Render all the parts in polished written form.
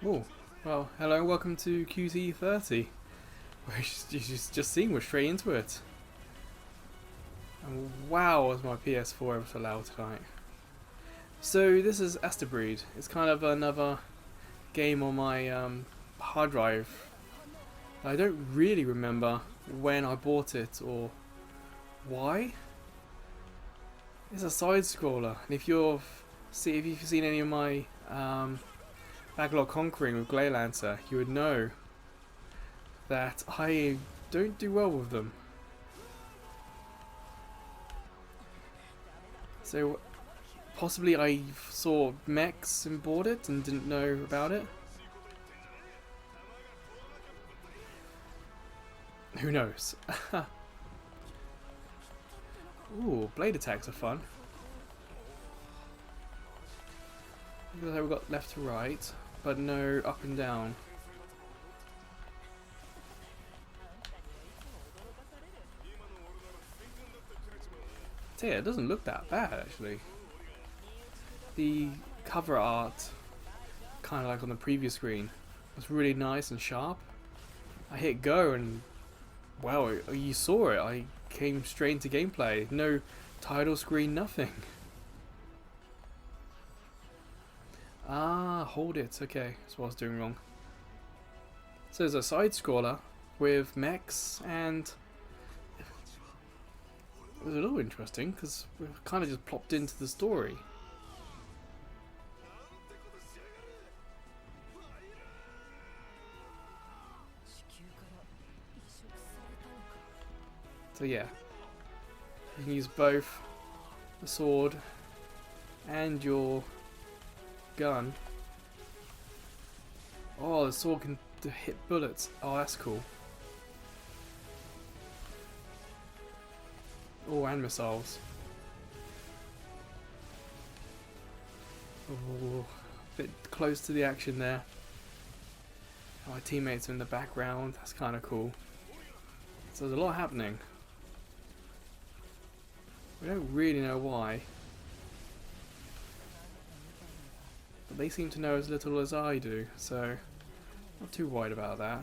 Oh, well, hello, welcome to QT30. You just seen, we're straight into it. And wow, was my PS4 ever so loud tonight. So this is Astebreed. It's kind of another game on my hard drive. I don't really remember when I bought it or why. It's a side-scroller, and if you've seen any of my backlog conquering with Gleylancer, you would know that I don't do well with them. So possibly I saw Mechs and bought it and didn't know about it. Who knows? Ooh, blade attacks are fun. Looks like we've got left to right, but no up and down. So yeah, it doesn't look that bad actually. The cover art, kind of like on the previous screen, was really nice and sharp. I hit go and wow, you saw it. I came straight into gameplay. No title screen, nothing. Ah, hold it. Okay, that's what I was doing wrong. So there's a side-scroller with mechs, and it was a little interesting because we've kind of just plopped into the story. So yeah, you can use both the sword and your gun. Oh, the sword can hit bullets. Oh, that's cool. Oh, and missiles. Oh, a bit close to the action there. My teammates are in the background. That's kind of cool. So there's a lot happening. We don't really know why. But they seem to know as little as I do, so not too worried about that.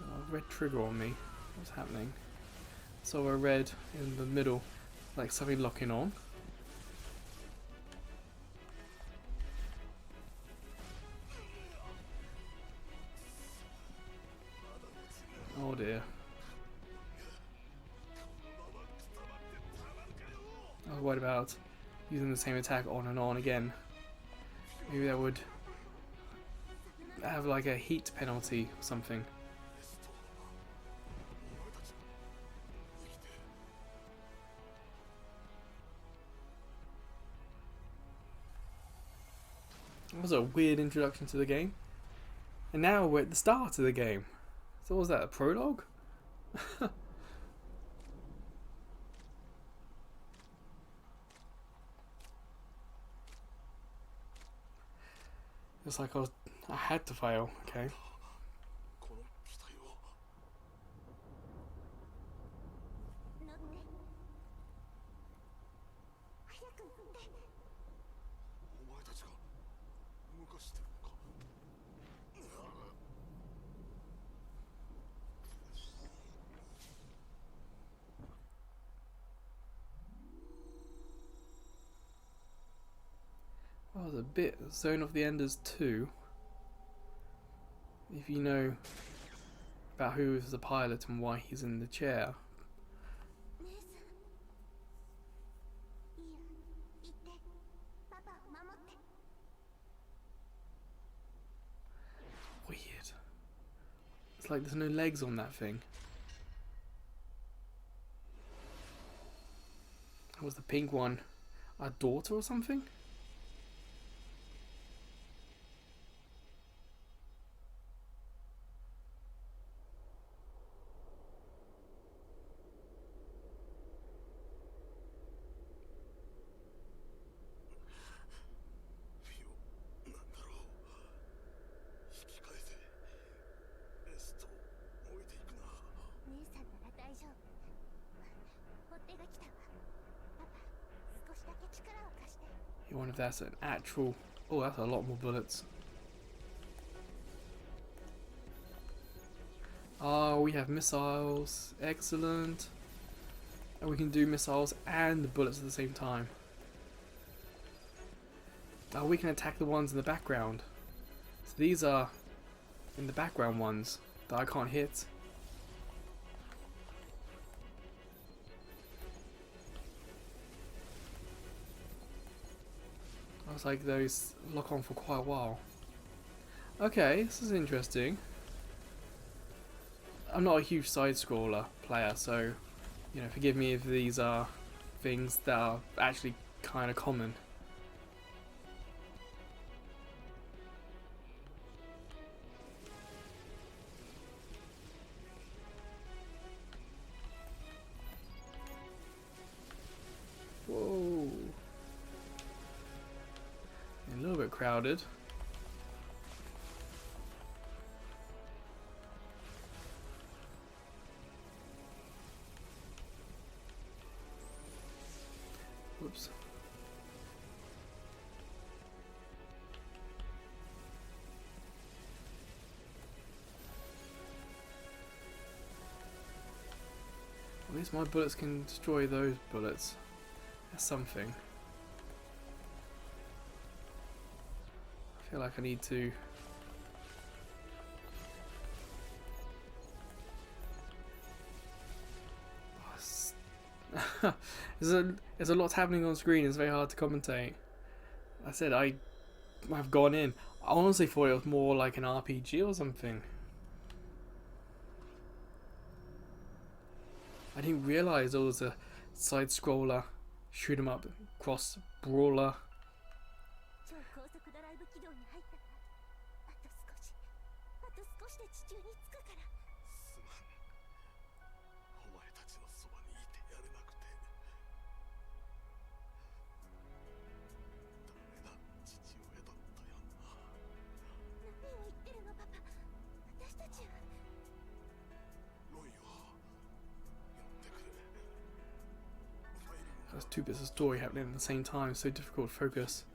Oh, red trigger on me. What's happening? Saw a red in the middle, like something locking on. Oh dear. I was worried about using the same attack on and on again. Maybe that would have like a heat penalty or something. That was a weird introduction to the game. And now we're at the start of the game. So what was that, a prologue? It's like I had to fail, okay. Oh, there's a bit Zone of the Enders 2. If you know about who is the pilot and why he's in the chair. Weird. It's like there's no legs on that thing. Was the pink one a daughter or something? I wonder if that's an actual... Oh, that's a lot more bullets. Oh, we have missiles. Excellent. And we can do missiles and the bullets at the same time. Oh, we can attack the ones in the background. So these are in the background ones that I can't hit. Looks like those lock on for quite a while. Okay, this is interesting. I'm not a huge side-scroller player, so you know, forgive me if these are things that are actually kind of common. Whoa. A little bit crowded. Whoops. At least my bullets can destroy those bullets. That's something. I feel like I need to... there's a lot happening on screen. It's very hard to commentate. I said I've gone in. I honestly thought it was more like an RPG or something. I didn't realise there was a side-scroller, shoot 'em up, cross brawler. There's two bits of story happening at the same time, so difficult to focus.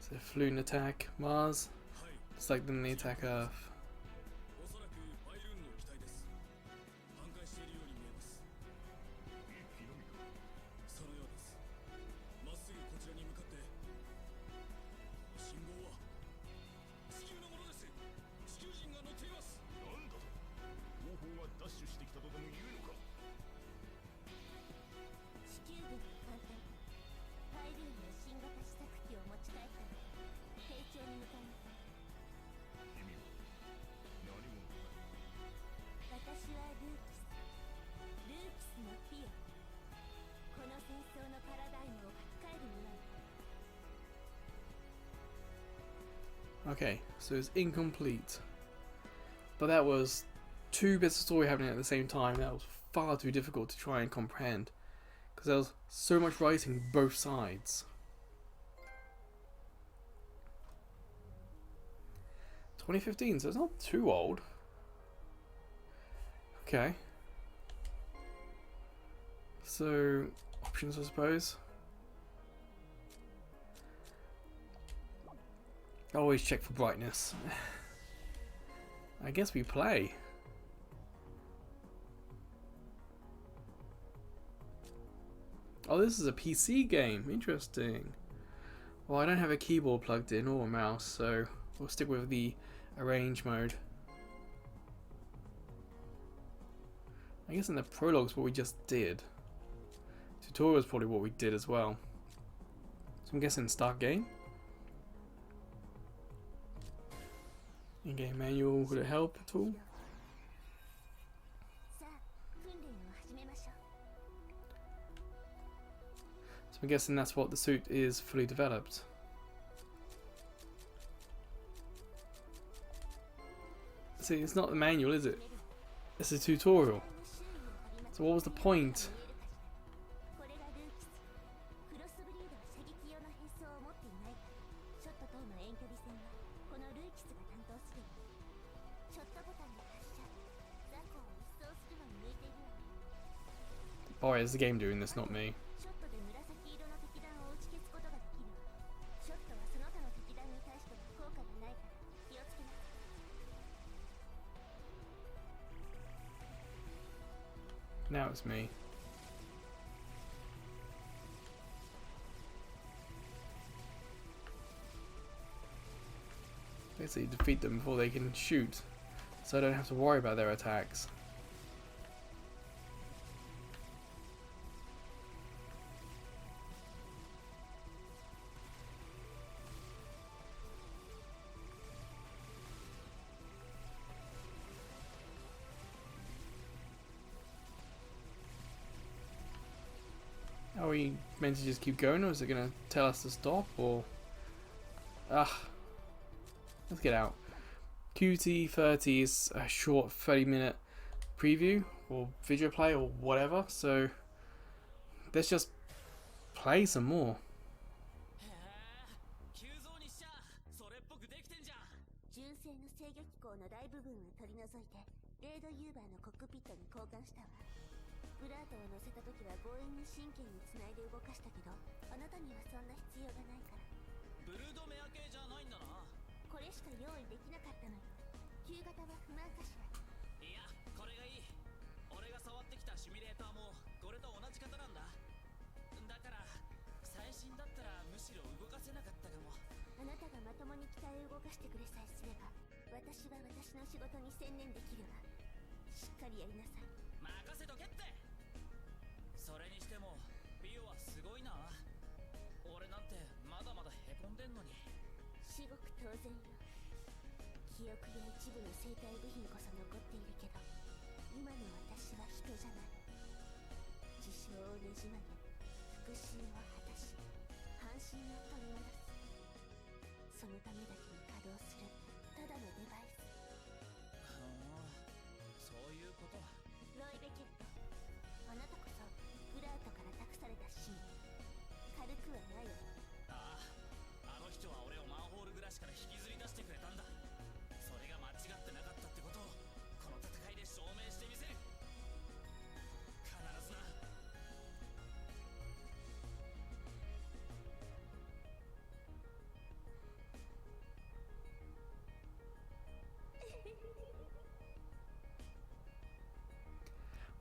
So Floon attack Mars. It's like then they attack Earth. Okay, so it's incomplete. But that was two bits of story happening at the same time. That was far too difficult to try and comprehend. Because there was so much writing both sides. 2015, so it's not too old. Okay. So, options I suppose. Always check for brightness. I guess we play. Oh, this is a PC game. Interesting. Well, I don't have a keyboard plugged in or a mouse, so we'll stick with the arrange mode. I guess in the prologue's what we just did. Tutorial is probably what we did as well. So I'm guessing start game. In-game manual, would it help at all? So I'm guessing that's what the suit is fully developed. See, it's not the manual, is it? It's a tutorial. So what was the point? Boy, is the game doing this, not me. Now it's me. Basically defeat them before they can shoot, so I don't have to worry about their attacks. Are we meant to just keep going, or is it going to tell us to stop, or... Let's get out. QT30E is a short 30-minute preview, or video play, or whatever, so... let's just play some more.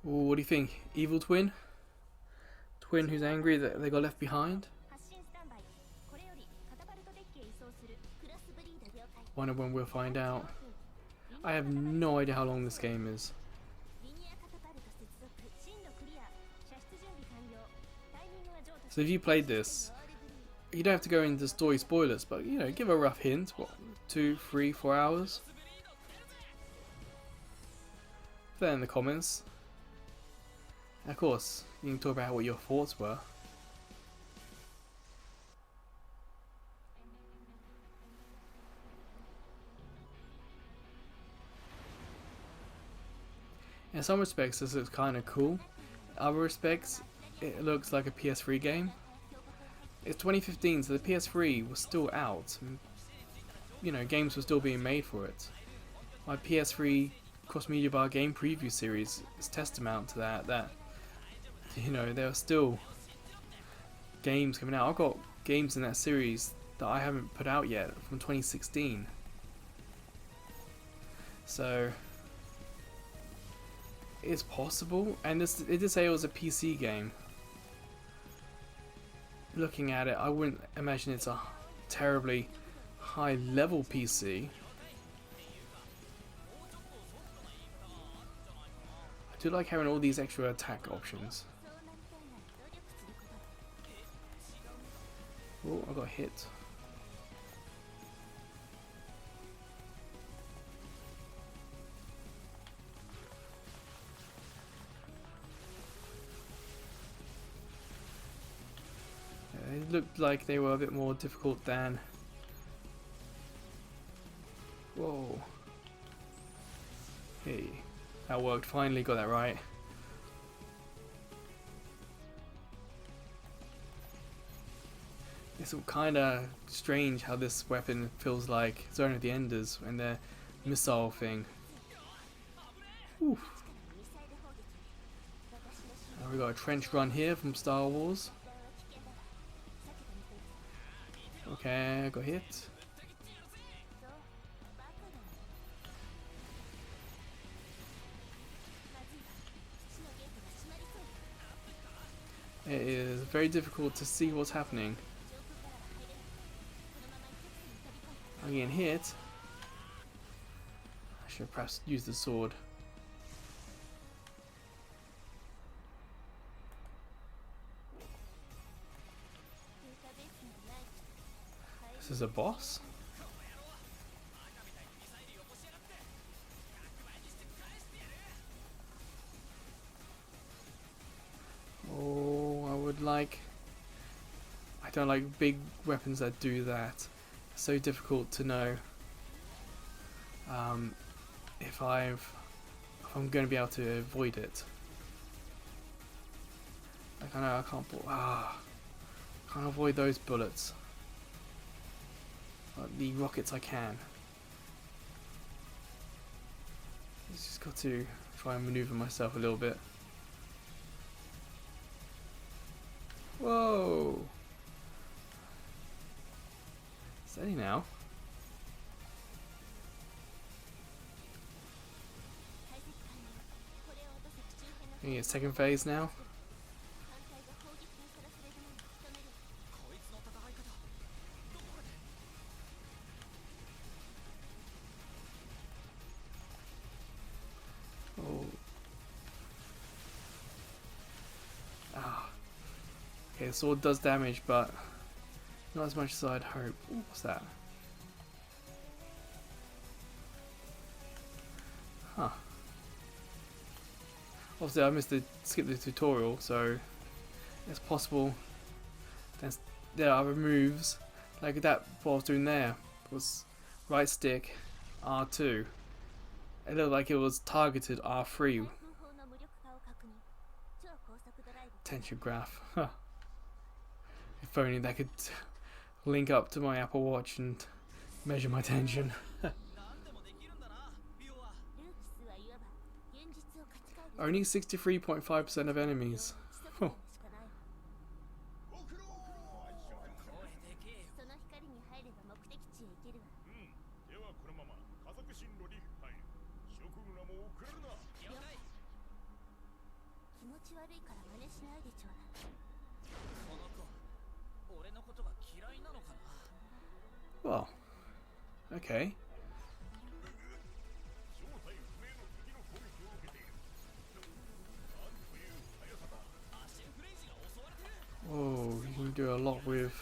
Ooh, what do you think? Evil twin? Twin who's angry that they got left behind? Wonder when we'll find out. I have no idea how long this game is. So if you played this, you don't have to go into story spoilers, but you know, give a rough hint. What, 2, 3, 4 hours? Put that in the comments. And of course, you can talk about what your thoughts were. In some respects, this looks kind of cool. In other respects, it looks like a PS3 game. It's 2015, so the PS3 was still out. You know, games were still being made for it. My PS3 Cross Media Bar game preview series is testament to that. You know, there are still games coming out. I've got games in that series that I haven't put out yet from 2016. So it's possible, and it did say it was a PC game. looking at it, I wouldn't imagine it's a terribly high level PC. I do like having all these extra attack options. Oh, I got hit. It looked like they were a bit more difficult than... Whoa. Hey, that worked. Finally got that right. It's kind of strange how this weapon feels like Zone of the Enders and their missile thing. Whew. We got a trench run here from Star Wars. Okay, I got hit. It is very difficult to see what's happening. I'm getting hit. I should perhaps use the sword. This is a boss? Oh, I would like... I don't like big weapons that do that. It's so difficult to know if I'm going to be able to avoid it. Like I know I can't avoid those bullets. But the rockets I can. Just got to try and maneuver myself a little bit. Whoa! Steady now. Getting a second phase now. Oh. Ah. Okay, the sword does damage, but not as much as I'd hope. Ooh, what's that? Huh. Obviously, skipped the tutorial, so it's possible there are other moves like that. What I was doing there was right stick R2. It looked like it was targeted R3. Tension graph. Huh. If only that could link up to my Apple Watch and measure my tension. Only 63.5% of enemies. Oh. Well, okay. Oh, you can do a lot with...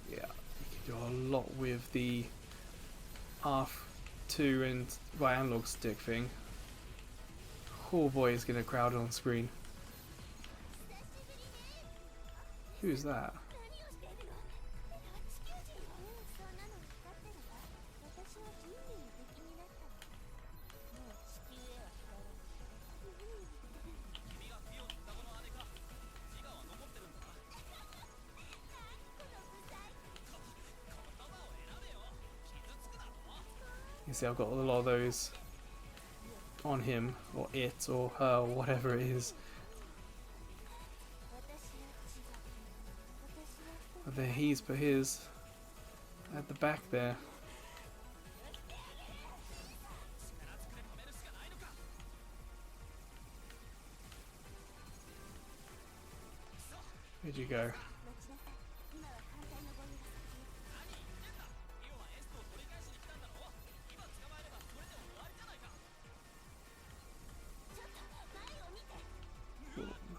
Yeah, you can do a lot with the R2 and right analog stick thing. Oh boy, it's gonna crowd on screen. Who's that? You see, I've got a lot of those on him, or it, or her, or whatever it is. But then he's put his at the back there. Where'd you go?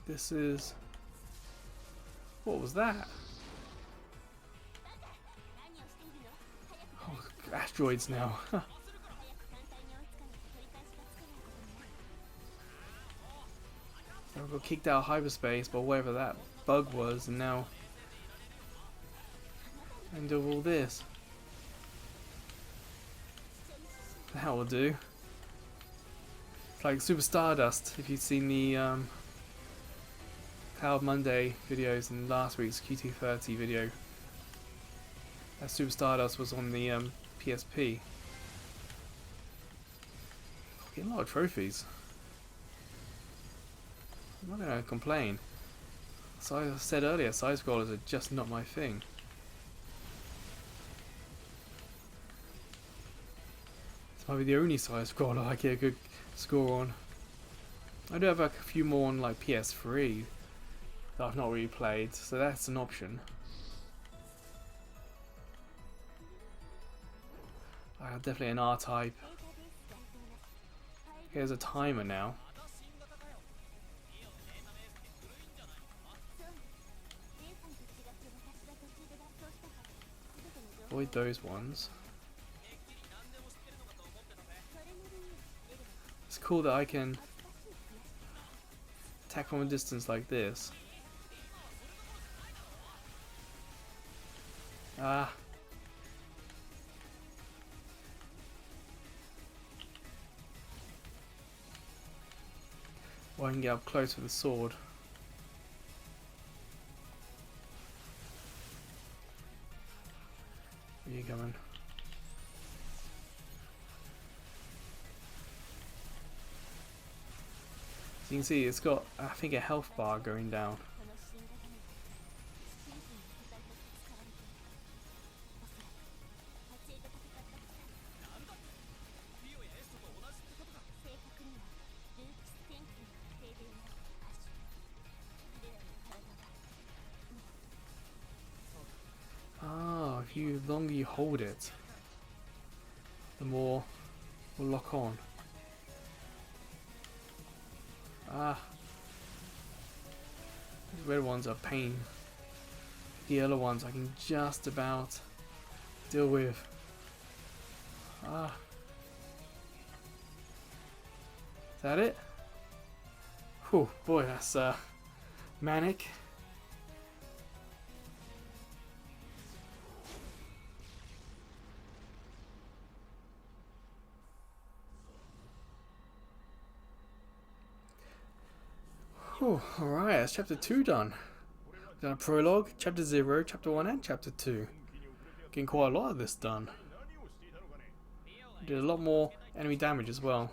This is... What was that? Oh, asteroids now. I got kicked out of hyperspace by whatever that bug was, and now end of all this. That will do. It's like Super Stardust. If you've seen the Cloud Monday videos and last week's QT30E video, that Super Stardust was on the PSP. Getting a lot of trophies. I'm not going to complain. So I said earlier, sidescrollers are just not my thing. This might be the only sidescroller I get a good score on. I do have a few more on like PS3 that I've not really played, so that's an option. Definitely an R-type. Here's a timer now. Avoid those ones. It's cool that I can attack from a distance like this. Ah. Or I can get up close with a sword. Where are you going? So you can see it's got, I think, a health bar going down. The longer you hold it, the more will lock on. Ah, these red ones are a pain. The yellow ones I can just about deal with. Ah, is that it? Whew, boy, that's manic. Oh, alright, that's chapter 2 done. We've done a prologue, chapter 0, chapter 1 and chapter 2. Getting quite a lot of this done. Did a lot more enemy damage as well.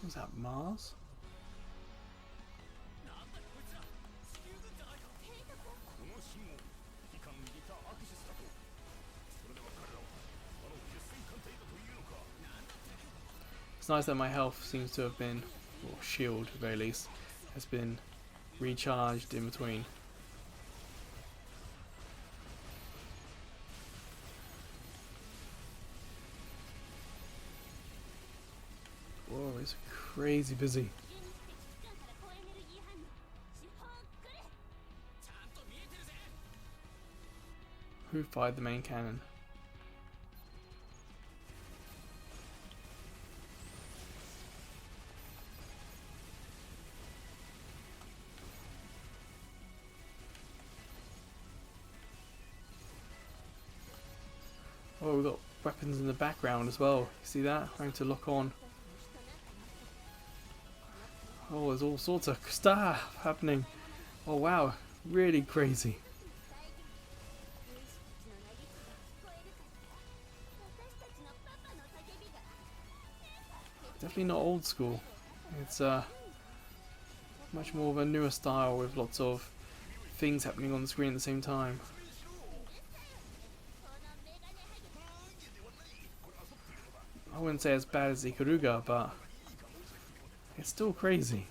Was that Mars? It's nice that my health seems to have been, or shield at the very least, has been recharged in between. Whoa, it's crazy busy. Who fired the main cannon? Oh, we've got weapons in the background as well. See that? Trying to lock on. Oh, there's all sorts of stuff happening. Oh wow, really crazy. definitely not old school. It's much more of a newer style with lots of things happening on the screen at the same time. I wouldn't say as bad as Ikaruga, but it's still crazy.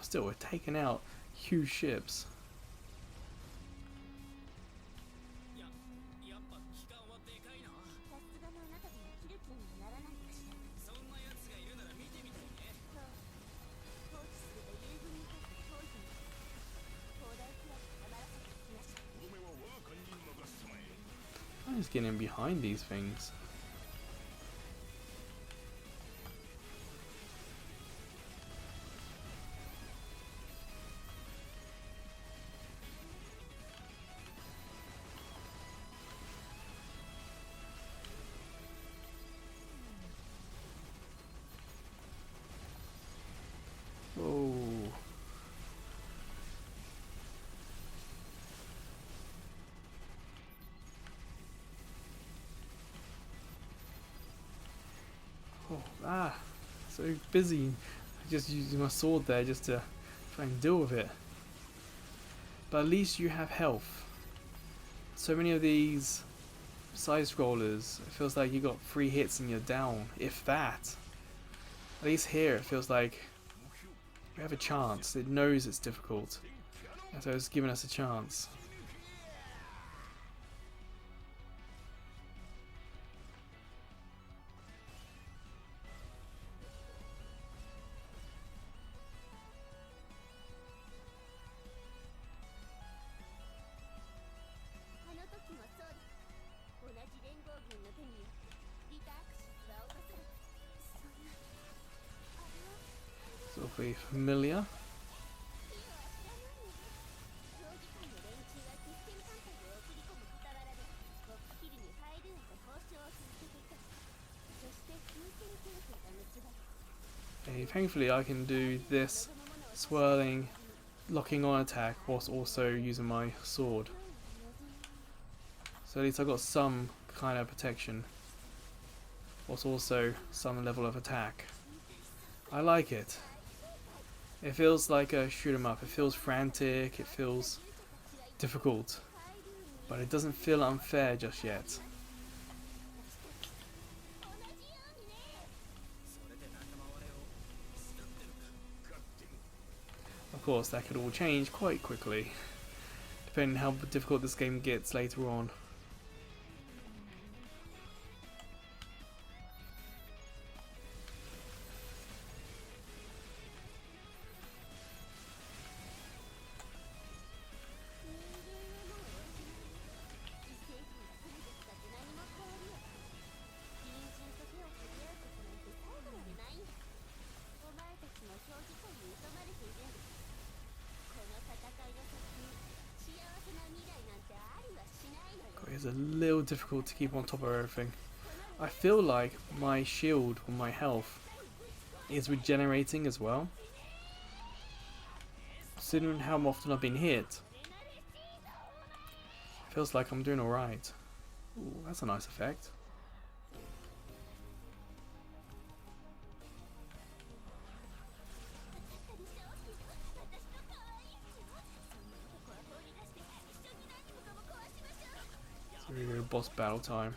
Still, we're taking out huge ships. I'm just getting behind these things. Whoa. Oh, so busy just using my sword there just to try and deal with it. But at least you have health. So many of these side-scrollers, it feels like you got 3 hits and you're down, if that. At least here it feels like we have a chance. It knows it's difficult, and so it's giving us a chance. So hopefully familiar. Okay, thankfully I can do this swirling, locking on attack whilst also using my sword. So at least I got some kind of protection, whilst also some level of attack. I like it. It feels like a shoot 'em up. It feels frantic, it feels difficult, but it doesn't feel unfair just yet. Of course, that could all change quite quickly, depending on how difficult this game gets later on. It's a little difficult to keep on top of everything. I feel like my shield or my health is regenerating as well. Considering how often I've been hit, feels like I'm doing alright. Ooh, that's a nice effect. So we're going to boss battle time.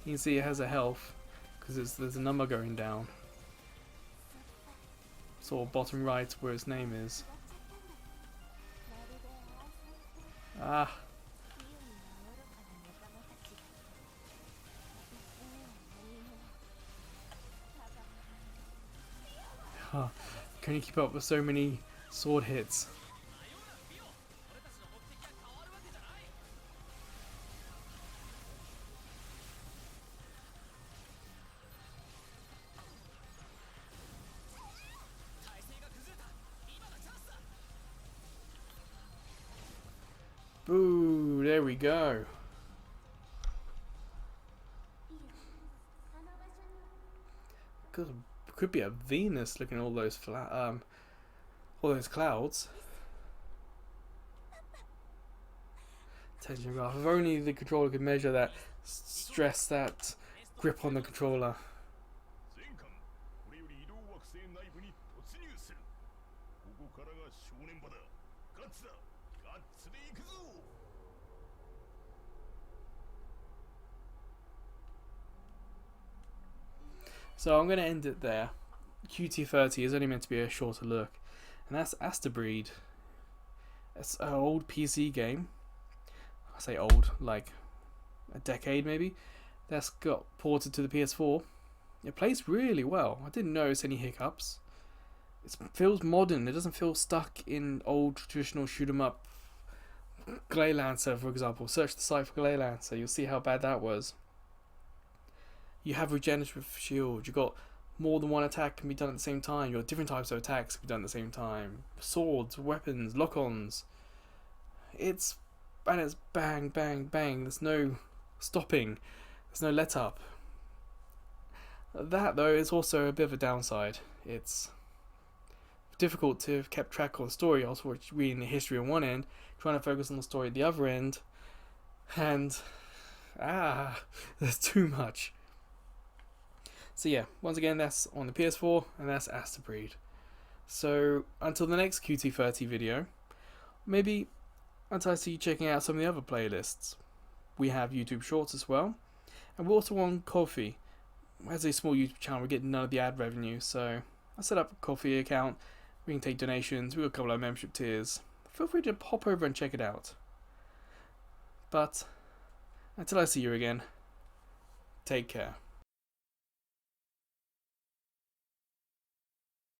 You can see it has a health because there's a number going down. Sort of bottom right where its name is. Ah. Huh. Can you keep up with so many sword hits? there we go. Could be a Venus looking at all those clouds. Tension graph. If only the controller could measure that stress, that grip on the controller. So I'm going to end it there. QT30 is only meant to be a shorter look. And that's Astebreed. It's an old PC game. I say old, like a decade maybe. That's got ported to the PS4. It plays really well. I didn't notice any hiccups. It feels modern. It doesn't feel stuck in old traditional shoot 'em up. Glay Lancer, for example. Search the site for Glay Lancer. You'll see how bad that was. You have regenerative shield. You got more than one attack can be done at the same time. You got different types of attacks can be done at the same time. Swords, weapons, lock-ons. It's bang, bang, bang. There's no stopping. There's no let up. That though is also a bit of a downside. It's difficult to have kept track of the story. I was reading the history on one end, trying to focus on the story at the other end, and there's too much. So yeah, once again, that's on the PS4, and that's Astebreed. So until the next QT30 video, maybe until I see you checking out some of the other playlists. We have YouTube Shorts as well, and we're also on Ko-fi. As a small YouTube channel, we're getting none of the ad revenue, so I set up a Ko-fi account. We can take donations. We've got a couple of membership tiers. Feel free to pop over and check it out. But until I see you again, take care.